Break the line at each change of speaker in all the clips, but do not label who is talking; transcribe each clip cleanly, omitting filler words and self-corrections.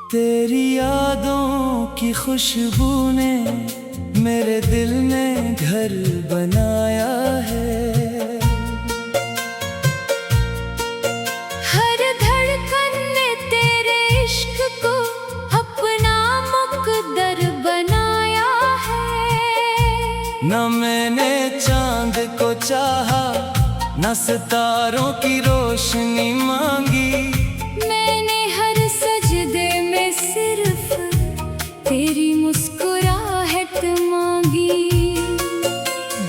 तेरी यादों की खुशबू ने मेरे दिल में घर बनाया है।
हर धड़कन ने तेरे इश्क को अपना मुकद्दर बनाया है।
न मैंने चांद को चाहा, न सितारों की रोशनी मांगी,
मैंने हर सजदे में सिर्फ तेरी मुस्कुराहट मांगी।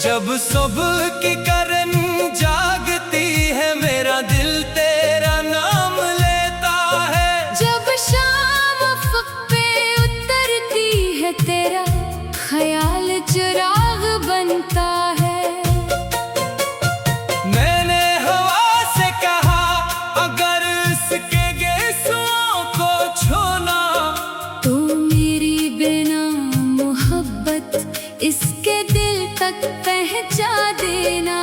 जब सुबह की करन जागती है मेरा दिल तेरा नाम लेता है।
जब शाम अफ़क़ पे उतरती है तेरा ख्याल चिराग बनता है।
मैंने हवा से कहा अगर इसके गेसुओं को छूना,
तो मेरी बिना मोहब्बत इसके दिल तक पहुंचा देना।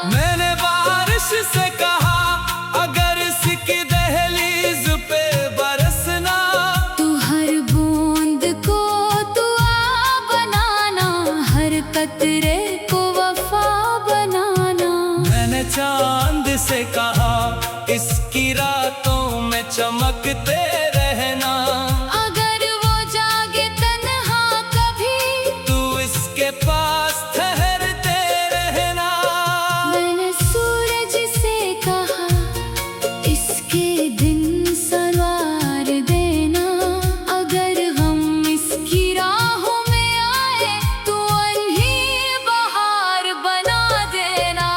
मैंने बारिश से कहा अगर इसकी दहलीज पे बरसना,
तू हर बूंद को दुआ बनाना, हर कतरे को वफा बनाना।
मैंने चांद से कहा इसकी रातों में चमकते रहना,
अगर वो जागे तन्हा कभी,
तू इसके पास ठहरते रहना।
मैंने सूरज से कहा इसके दिन सवार देना, अगर हम इसकी राहों में आए तो उन्हें बहार बना देना।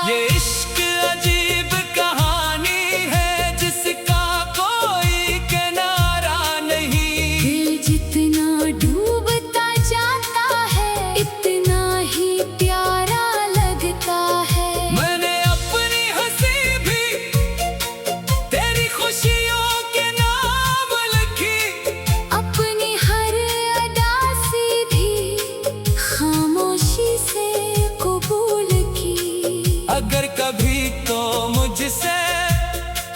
ये इश्क अजीब कहानी है जिसका कोई किनारा नहीं।
दिल जितना डूबता जाता है इतना ही प्यारा लगता है।
मैंने अपनी हंसी भी तेरी खुशियों के नाम लिखी,
अपनी हर अदा सीधी खामोशी से कबूल की।
अगर कभी तो मुझसे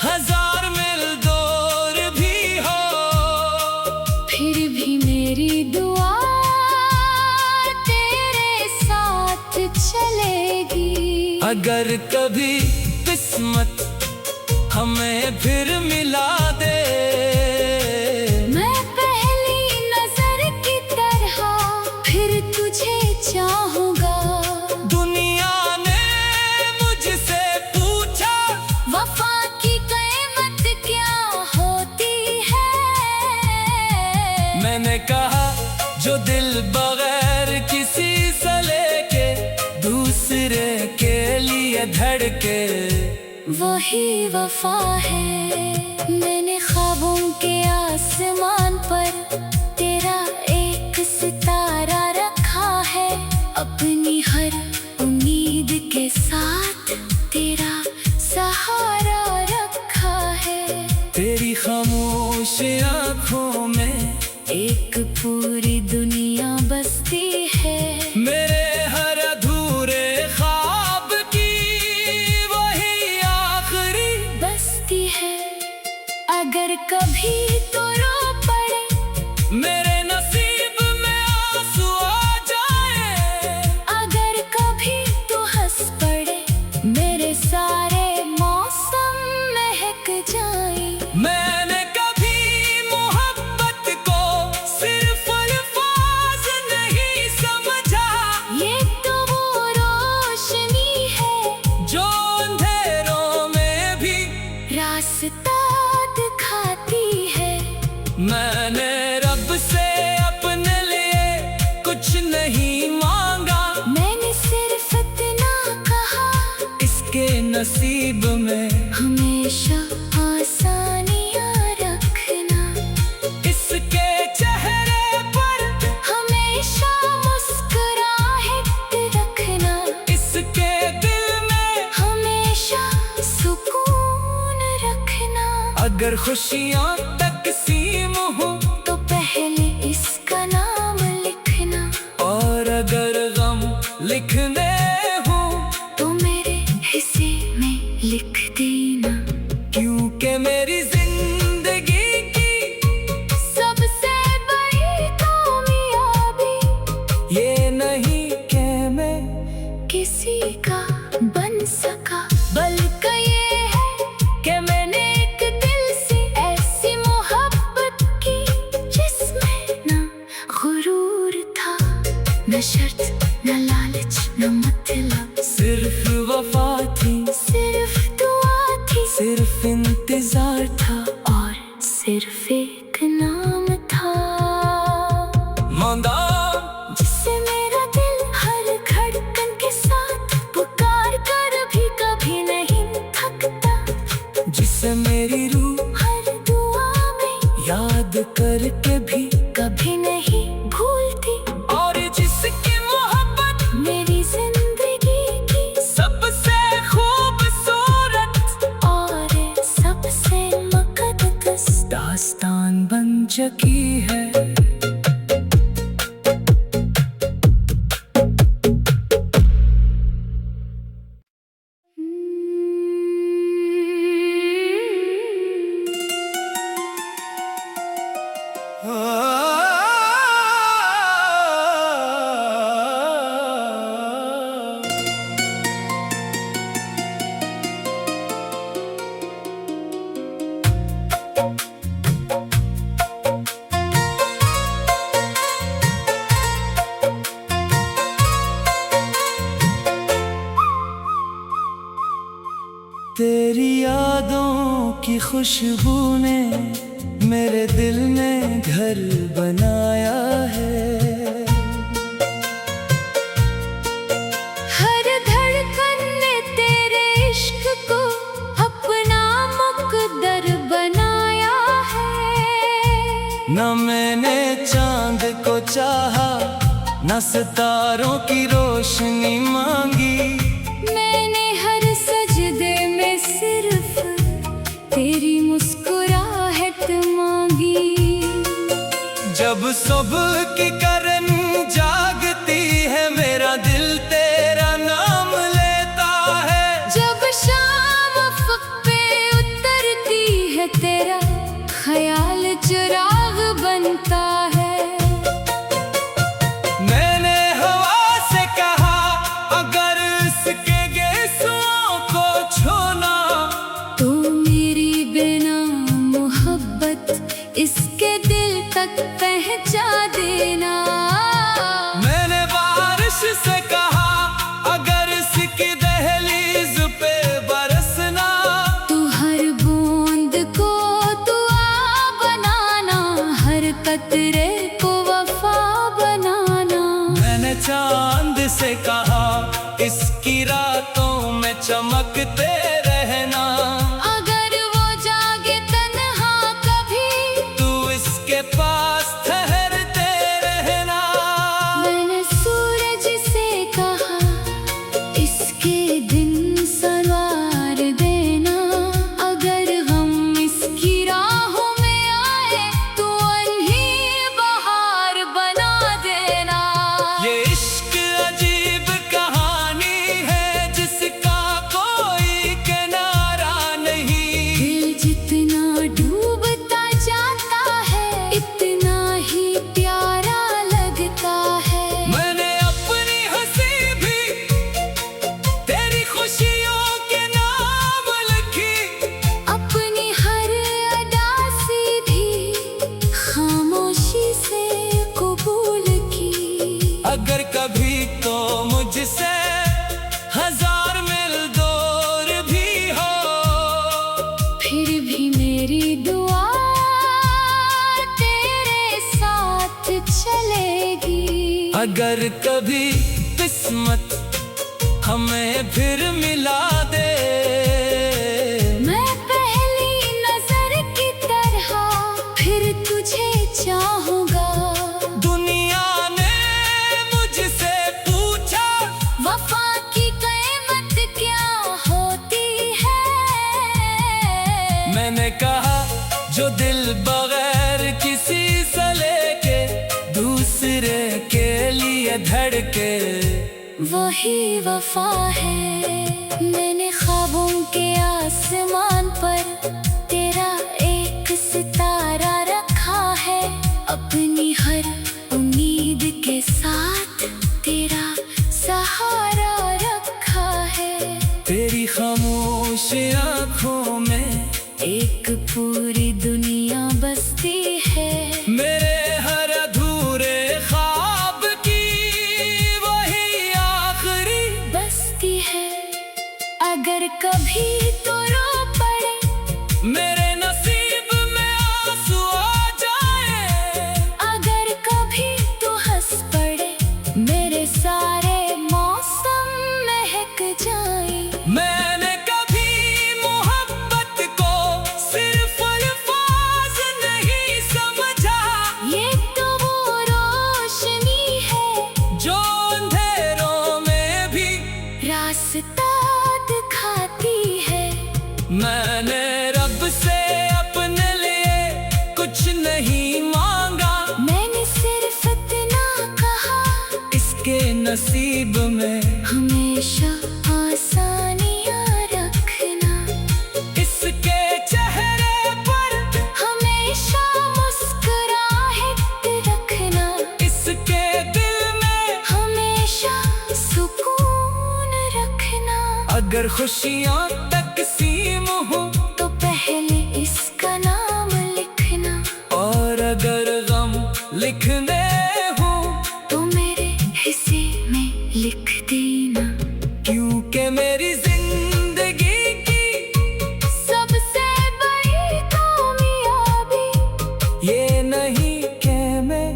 हजार मील दूर भी हो,
फिर भी मेरी दुआ तेरे साथ चलेगी।
अगर कभी किस्मत हमें फिर मिला दे,
मैं पहली नजर की तरह फिर तुझे चाहूंगा।
दुनिया ने मुझसे पूछा
वफा की कीमत क्या होती है,
मैंने कहा जो दिल बगैर किसी सले के दूसरे के लिए धड़के,
वही वफा है। मैंने ख्वाबों के आसमान पर तेरा एक सितारा रखा है, अपनी हर उम्मीद के साथ तेरा सहारा रखा है।
तेरी खामोश आँखों में
एक पूरी दुनिया बसती है।
मेरे हर अधूरे ख्वाब की वही आखिरी
बसती है। अगर कभी तो रो पड़े
मेरे नसीब में आंसू आ जाए,
अगर कभी तो हंस पड़े मेरे सारे मौसम महक जाए।
मैंने कभी मोहब्बत को सिर्फ अल्फाज नहीं समझा,
ये तो वो रोशनी है
जो अंधेरों में भी
रास्ता दिखाती है।
मैंने रब से अपने लिए कुछ नहीं मांगा,
मैंने सिर्फ इतना कहा
इसके नसीब में
हमेशा आसानियाँ रखना,
इसके चेहरे पर
हमेशा मुस्कुराहट रखना,
इसके दिल में
हमेशा सुकून रखना।
अगर खुशियाँ तकसीम हो
तो पहले इसका नाम लिखना,
और अगर गम लिखने हो
तो मेरे हिस्से में लिख देना।
क्योंकि मेरी जिंदगी की
सिर्फ एक नाम था,
मांदा
जिससे मेरा दिल हर धड़कन के साथ पुकार कर भी कभी नहीं थकता,
जिससे मेरी रूह
हर दुआ में
याद करके भी
कभी नहीं भूलती,
और जिसकी मोहब्बत
मेरी जिंदगी की
सबसे खूबसूरत
और सबसे मुकद्दस
दास्तान बन चुकी है। तेरी यादों की खुशबू ने मेरे दिल में घर बनाया है।
हर धड़कन ने तेरे इश्क को अपना मुकद्दर बनाया है।
न मैंने चांद को चाहा, न सितारों की रोशनी मांगी,
मैंने हर सजदे में सिर्फ तेरी मुस्कुराहट मांगी।
जब सुबह की करन जागती है मेरा दिल तेरा नाम लेता है,
जब शाम अफ़क़ पे उतरती है तेरा ख्याल चिराग बनता है।
मैंने हवा से कहा अगर इसके गेसुओं को छूना,
तो मेरी बिना मोहब्बत इसके दिल तक पहुंचा देना।
मैंने बारिश से कहा अगर इसकी दहलीज पे बरसना,
तू हर बूंद को दुआ बनाना, हर कतरे को वफा बनाना।
मैंने चांद से कहा इसकी रातों में चमकते रहना,
अगर वो जागे तन्हा कभी,
तू इसके पास ठहरते रहना।
मैंने सूरज से कहा इसके दिन सवार देना, अगर हम इसकी राहों में आए तो उन्हीं बहार बना देना।
ये इश्क अजीब कहानी है जिसका कोई किनारा नहीं।
दिल जितना डूबता जाता है इतना ही प्यारा लगता है।
मैंने अपनी हंसी भी तेरी खुशियों के नाम लिखी,
अपनी हर अदा सीधी खामोशी से कबूल की।
अगर कभी तो मुझसे हजार मील दूर भी हो,
फिर भी मेरी दुआ तेरे साथ चलेगी।
अगर कभी किस्मत हमें फिर मिला दे,
मैं पहली नजर की तरह फिर तुझे चाहूंगा।
दुनिया ने मुझसे पूछा
वफा की कीमत क्या होती है,
मैंने कहा जो दिल बगैर किसी से लेके दूसरे के लिए धड़के,
वही वफा है। मैंने ख्वाबों के आसमान पर तेरा एक सितारा रखा है, अपनी हर उम्मीद के साथ तेरा सहारा रखा है।
तेरी खामोश आँखों में
एक पूरी दुनिया बसती है,
मेरे हर अधूरे ख्वाब की वही आखिरी
बसती है। अगर कभी तो रो पड़े
मेरे नसीब में नसीब में
हमेशा आसानियाँ रखना,
इसके चेहरे पर
हमेशा मुस्कुराहट रखना,
इसके दिल में
हमेशा सुकून रखना।
अगर खुशियाँ तकसीम हो
तो पहले इसका नाम लिखना,
और अगर गम लिखने हो
तो मेरे हिस्से में लिख देना।
क्योंकि मेरी जिंदगी की
सबसे बड़ी कामयाबी
ये नहीं कि मैं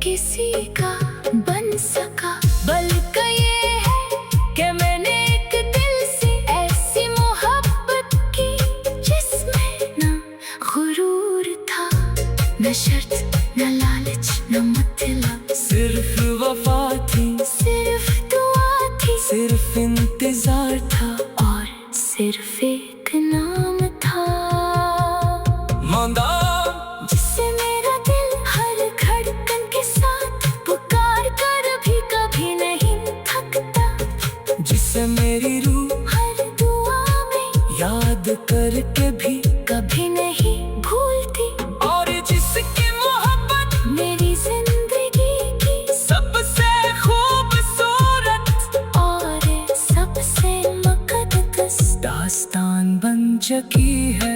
किसी का बन सका, बल्कि ये है कि मैंने एक दिल से ऐसी मोहब्बत की जिसमें ना गुरूर था, न शर्त न लालच न मतलब,
सिर्फ वफा थी,
सिर्फ दुआ थी
सिर्फ इंतजार था,
और सिर्फ एक नाम था।
मांदा
जिससे मेरा दिल हर धड़कन के साथ पुकार कर भी कभी नहीं थकता,
जिसे मेरी रूह
हर दुआ में
याद करके भी
कभी नहीं भूलती,
और जिसकी मोहब्बत
मेरी जिंदगी की
सबसे खूबसूरत
और सबसे मुकद्दस
दास्तान बन चुकी है।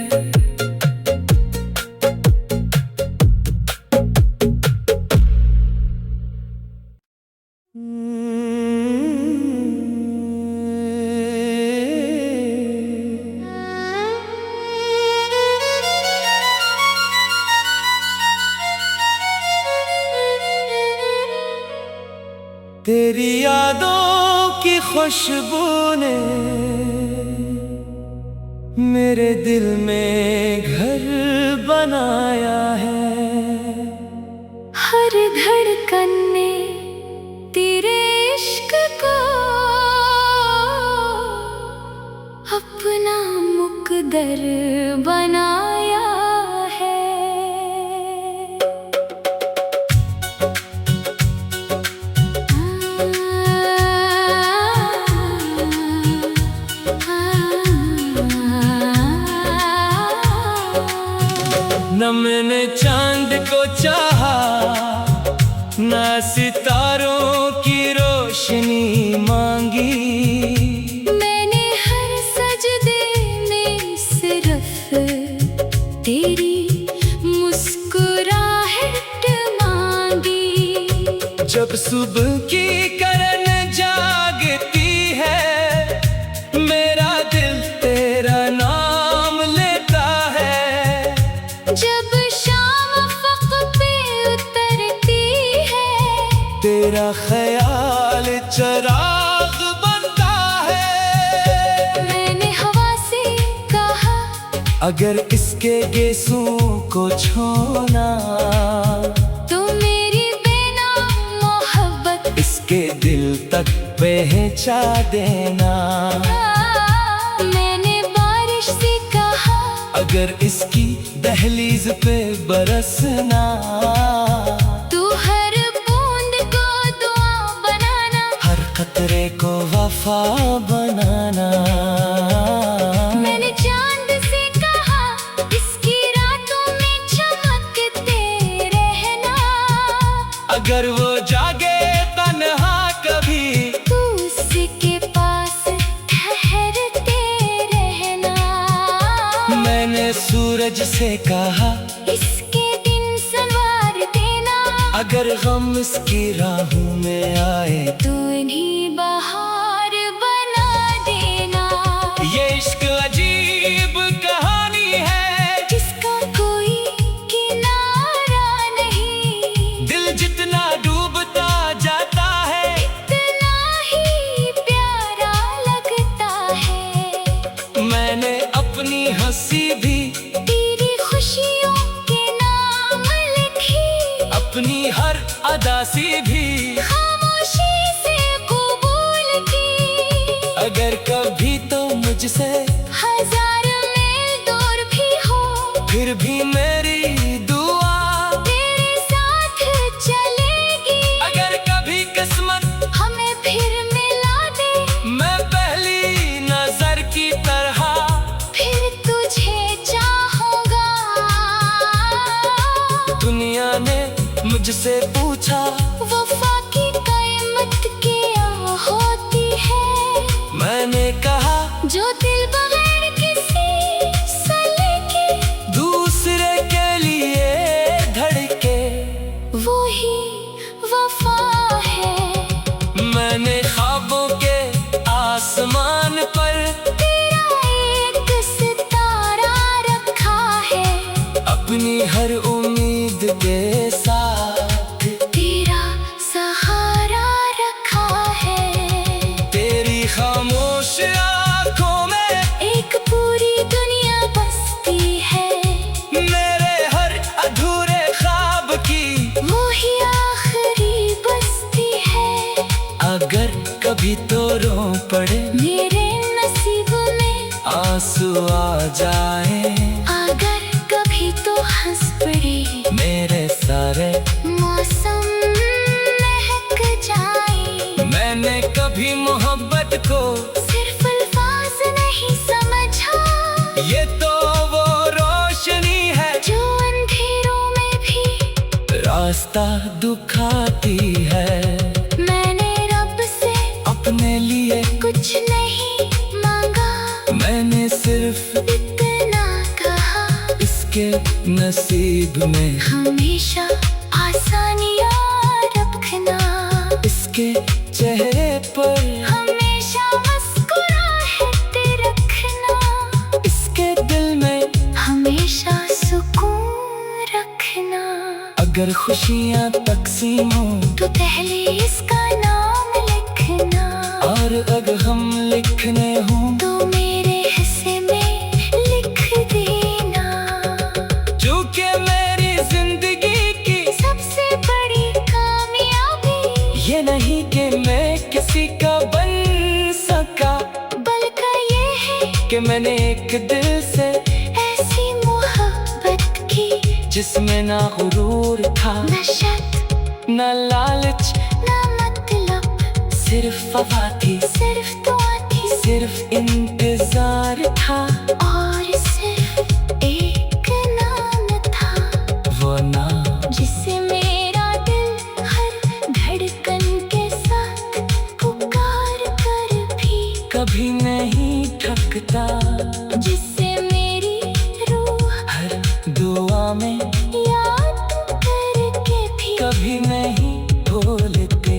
तेरी यादों की खुशबू ने मेरे दिल में घर बनाया है।
हर धड़कन ने तेरे इश्क को अपना मुकद्दर बनाया है।
न मैंने चांद को चाहा, न सितारों की रोशनी मांगी,
मैंने हर सजदे में सिर्फ तेरी मुस्कुराहट मांगी।
जब सुबह की करन जागती है, मेरा दिल तेरा नाम लेता है।
जब शाम फक पे उतरती है,
तेरा ख्याल चराग बनता है।
मैंने हवा से कहा,
अगर इसके गेसों को छूना,
तो मेरी बिना मोहब्बत
इसके दिल तक पहुंचा देना।
मैंने बारिश से कहा,
अगर इसकी दहलीज पे बरसना,
तू हर बूंद को दुआ बनाना,
हर कतरे को वफा बनाना।
मैंने चांद से कहा, इसकी रातों में चमकते रहना।
अगर वो जागे तन्हा कभी,
तू उसके पास ठहरते रहना।
मैंने सूरज से कहा,
इसके दिन संवार देना।
अगर गम इसकी राहों में आए,
तू इन्हीं बहार बना देना।
ये इश्क अजीब कहानी है,
जिसका कोई किनारा नहीं।
दिल जितना डूबता जाता है,
इतना ही प्यारा लगता है।
मैंने अपनी हंसी भी
तेरी खुशियों के नाम लिखी,
अपनी हर अदासी भी
खामोशी से कबूल की।
अगर कभी तो मुझसे
हजार मील दूर भी हो,
फिर भी मेरी दुआ
तेरे साथ चलेगी।
अगर कभी किस्मत
हमें
तुझसे पूछा
वफा की कीमत क्या होती है।
मैंने कहा
जो दिल बगैर किसी सले के
दूसरे के लिए धड़के
वो ही वफा है।
मैंने ख्वाबों के आसमान पर
तेरा एक सितारा रखा है।
अपनी हर उम्मीद के साथ
तेरा सहारा रखा है।
तेरी खामोश आँखों में
एक पूरी दुनिया बसती है।
मेरे हर अधूरे ख्वाब की
वो ही आखिरी बस्ती है।
अगर कभी तो रो पड़े
मेरे नसीब में
आंसू आ जाए,
अगर कभी तो हंस पड़े
मेरे सारे
मौसम महक जाए।
मैंने कभी मोहब्बत को
सिर्फ अल्फाज नहीं समझा,
ये तो वो रोशनी है
जो अंधेरों में भी
रास्ता दिखाती है।
मैंने रब से
अपने लिए
कुछ नहीं मांगा,
मैंने सिर्फ
इतना कहा
इसके नसीब में
हमेशा आसानियाँ रखना।
इसके चेहरे पर
हमेशा मुस्कुराहट रखना।
इसके दिल में
हमेशा सुकून रखना।
अगर खुशियाँ तकसीम हो
तो पहले इसका नाम लिखना।
और अगर हम लिखने हों
तो मेरे हिस्से में लिख देना।
क्योंकि मेरी जिंदगी की
सबसे बड़ी कामयाबी
ये नहीं कि मैं किसी का बन सका,
बल्कि ये है
कि मैंने एक दिल से
ऐसी मोहब्बत की
जिसमें ना गुरूर था
न शक
न लालच
न मतलब,
सिर्फ वफा थी,
सिर्फ दुआ थी
सिर्फ इंतजार था।
और सिर्फ एक नाम था,
वो नाम
जिसे मेरा दिल हर धड़कन के साथ पुकार कर भी
कभी नहीं थकता,
जिससे मेरी रूह
हर दुआ में
याद करके भी
कभी नहीं भूलते,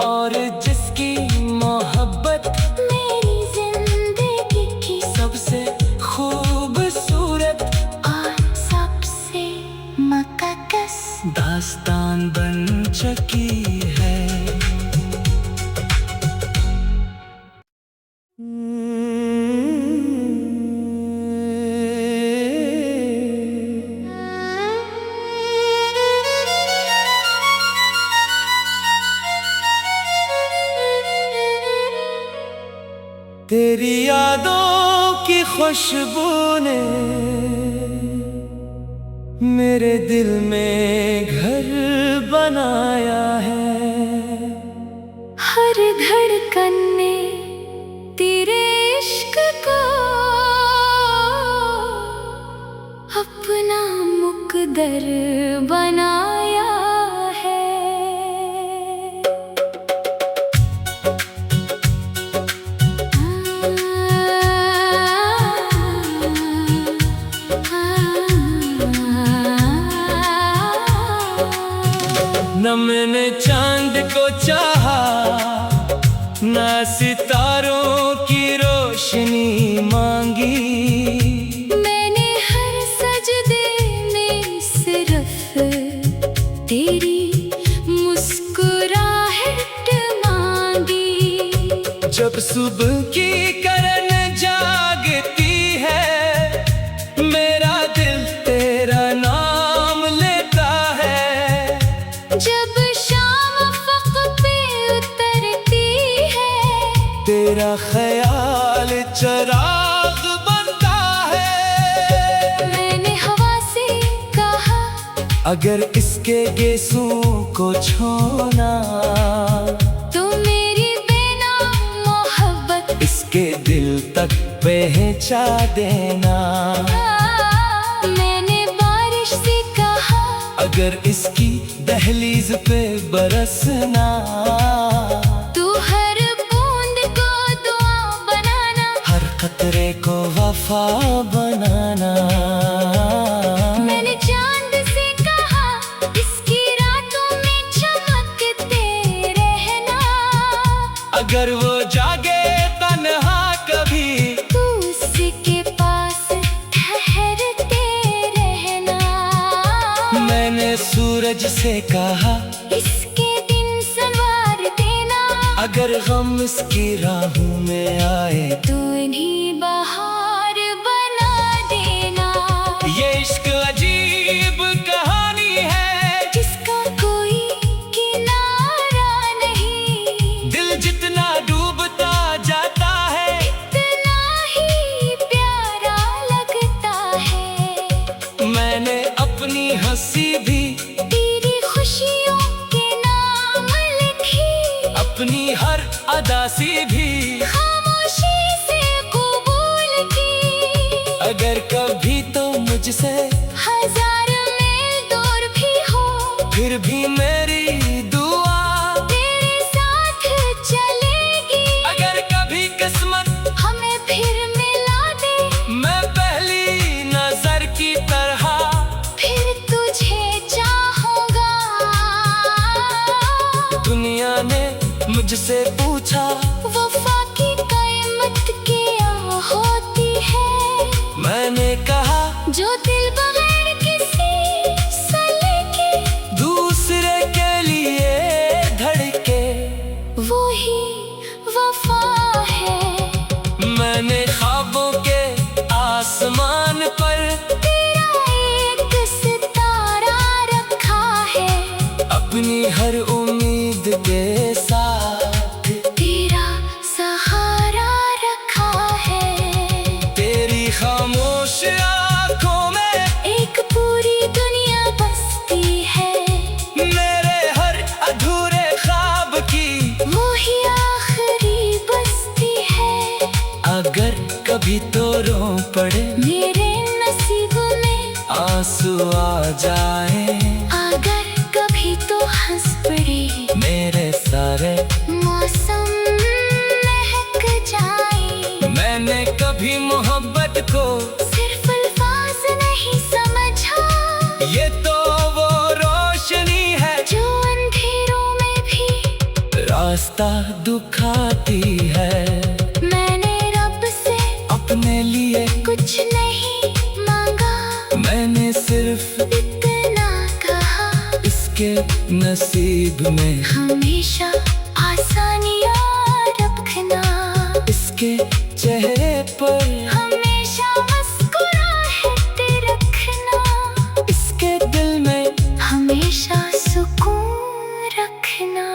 और जिसकी मोहब्बत
मेरी जिंदगी की
सबसे खूबसूरत
और सबसे मककस
दास्तान बन चुकी है। तेरी यादों की खुशबू ने मेरे दिल में घर बनाया है।
हर धड़कन ने तेरे इश्क को अपना मुकद्दर बनाया है।
न मैंने चांद को चाहा, न सितारों की रोशनी मांगी।
मैंने हर सजदे में सिर्फ तेरी मुस्कुराहट मांगी।
जब सुबह की करन जागती है, मेरा दिल तेरा नाम लेता है।
जब शाम अफ़क़ पे उतरती है,
तेरा ख्याल चराग बनता है।
मैंने हवा से कहा
अगर इसके गेसों को छोना,
तो मेरी बेनाम मोहब्बत
इसके दिल तक पहुंचा देना।
मैंने बारिश से कहा
अगर इसकी दहलीज पे बरसना,
तू हर बूंद को दुआ बनाना,
हर खतरे को वफा बनाना।
मैंने चांद से कहा इसकी रातों में चमकते रहना,
अगर वो जागे तन्हा कभी,
तू उसके पास ठहरते रहना।
मैंने सूरज से कहा
इसके दिन संवार देना,
अगर गम इसकी राहों में आए,
तू इन्हीं बहार बना देना।
ये इश्क अजीब कहानी है
जिसका कोई किनारा नहीं,
दिल जितना डूबता जाता है,
इतना ही प्यारा लगता है।
मैंने अपनी हंसी भी
तेरी खुशियों के नाम लिखी,
अपनी हर अदासी भी
खामोशी से कबूल की।
अगर कभी तो मुझसे
हजार मील दूर भी हो,
फिर भी मेरी दुआ
तेरे साथ चलेगी।
अगर कभी किस्मत
हमें फिर मिला दे,
मैं पहली नजर की तरह,
फिर तुझे चाहूंगा।
दुनिया ने मुझसे पूछा
वफा की कीमत क्या होती है,
मैंने कहा
जो दिल बगैर किसी सले के
दूसरे के लिए धड़के,
वो ही वफा है।
मैंने ख्वाबों के आसमान पर
तेरा एक सितारा रखा है,
अपनी हर उम्मीद के साथ
तेरा सहारा रखा है।
तेरी खामोश आंखों में
एक पूरी दुनिया बसती है,
मेरे हर अधूरे ख्वाब की
वो ही आखिरी बस्ती है।
अगर कभी तो रो पड़े,
मेरे नसीब में
आंसू आ जाए,
अगर कभी तो हंस पड़े,
मेरे सारे
मौसम महक जाए।
मैंने कभी मोहब्बत को
सिर्फ अल्फाज नहीं समझा,
ये तो वो रोशनी है
जो अंधेरों में भी
रास्ता दिखाती है।
मैंने रब से
अपने लिए
कुछ नहीं मांगा,
मैंने सिर्फ
इतना कहा
इसके नसीब में
हमेशा आसानियां रखना,
इसके चेहरे पर
हमेशा मुस्कुराहट रखना,
इसके दिल में
हमेशा सुकून रखना।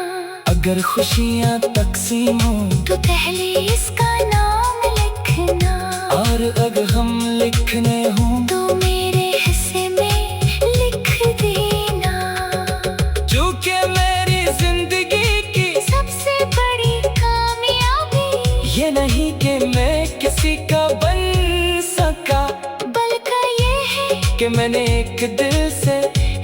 अगर खुशियाँ तकसीम हो,
तो पहले इसका नाम लिखना,
और अगर हम लिखने हों,
तो मेरे हिस्से में लिख देना।
चूंकि मेरी जिंदगी की
सबसे बड़ी कामयाबी
ये नहीं कि मैं किसी का बन सका,
बल्कि ये है
कि मैंने एक दिल से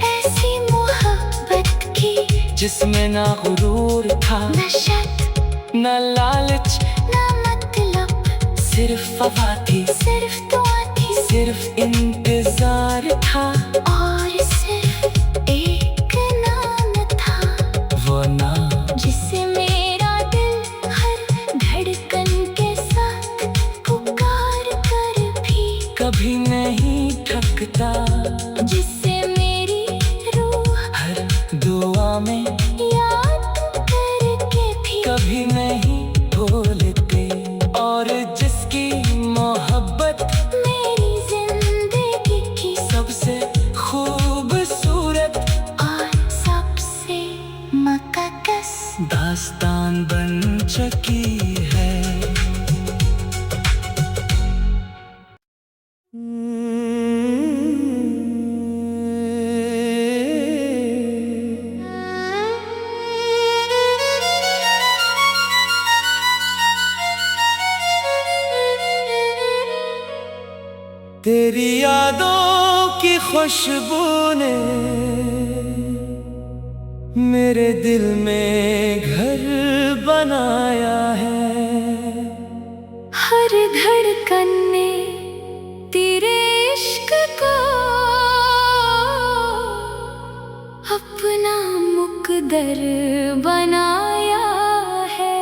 ऐसी मोहब्बत की,
जिसमें ना गुरूर था,
न शक
न लालच,
न मतलब,
सिर्फ वफा थी,
सिर्फ दुआ थी,
सिर्फ इंतजार था,
और सिर्फ एक नाम था,
वो नाम
जिसे मेरा दिल हर धड़कन के साथ पुकार कर भी
कभी नहीं थकता,
जिसे मेरी रूह
हर दुआ में
याद करके भी
कभी नहीं भूलते, और जिसकी मोहब्बत
मेरी जिंदगी की
सबसे खूबसूरत
और सबसे मककस
दास्तान बन चुकी है। तेरी यादों की खुशबू ने मेरे दिल में घर बनाया है।
हर धड़कन ने तेरे इश्क को अपना मुकद्दर बनाया है।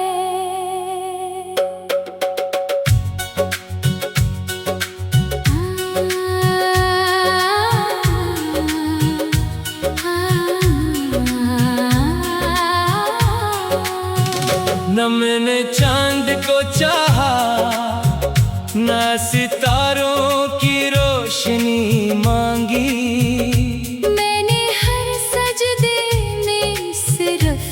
न मैंने चांद को चाहा, न सितारों की रोशनी मांगी।
मैंने हर सजदे में सिर्फ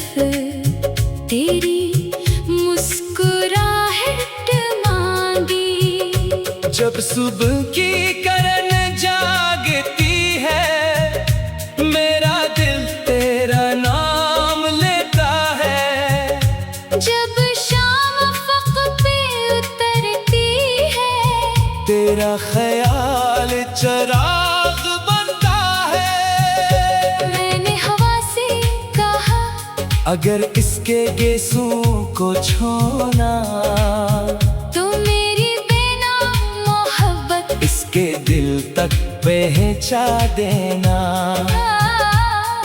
तेरी मुस्कुराहट मांगी।
जब सुबह की करन जागती है, मेरा दिल तेरा नाम लेता है।
जब शाम अफ़क़ पे उतरती है,
तेरा ख्याल चराग बनता है।
मैंने हवा से कहा,
अगर इसके गेसों को छोना,
तो मेरी बिना मोहब्बत
इसके दिल तक पहुंचा देना।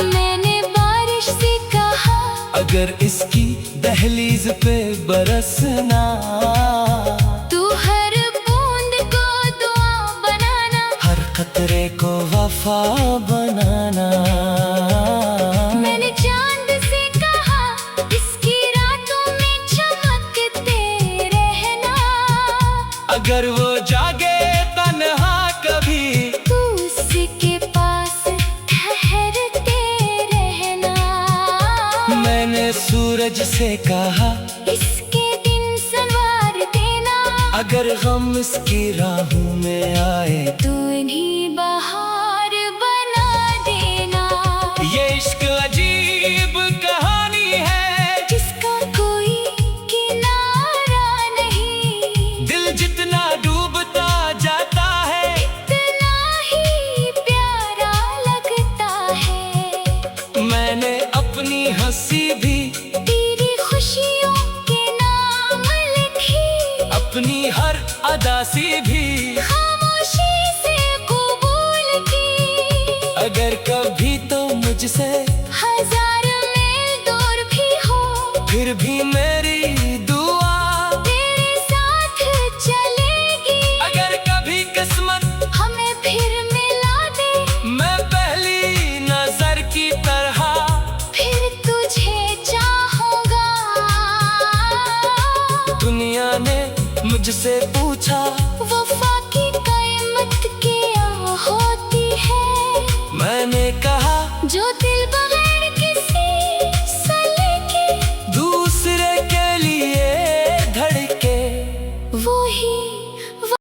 मैंने बारिश से कहा,
अगर इसकी दहलीज पे बरसना,
तू हर बूंद को दुआ बनाना,
हर खतरे को वफा बनाना।
मैंने चांद से कहा, इसकी रातों में चमकते रहना।
अगर वो जागे तन्हा कभी,
तू उसके पास ठहरते रहना।
मैंने सूरज से कहा,
इसके दिन संवार देना।
अगर गम इसकी राहों में आए,
तू इन्हीं बहार बना देना।
ये इश्क अजीब कहानी है,
जिसका कोई किनारा नहीं।
दिल जितना डूबता जाता है,
इतना ही प्यारा लगता है।
मैंने अपनी हंसी भी
तेरी खुशियों के नाम लिखी,
अपनी हर अदासी भी
खामोशी से कबूल की।
अगर कभी तो मुझसे
हजार मील दूर भी हो,
फिर भी मेरी दुआ
तेरे साथ चलेगी।
अगर कभी किस्मत
हमें फिर मिला दे,
मैं पहली नजर की तरह
फिर तुझे चाहूंगा।
दुनिया ने मुझसे पूछा,
वफा की कीमत क्या होती है?
मैंने कहा
जो दिल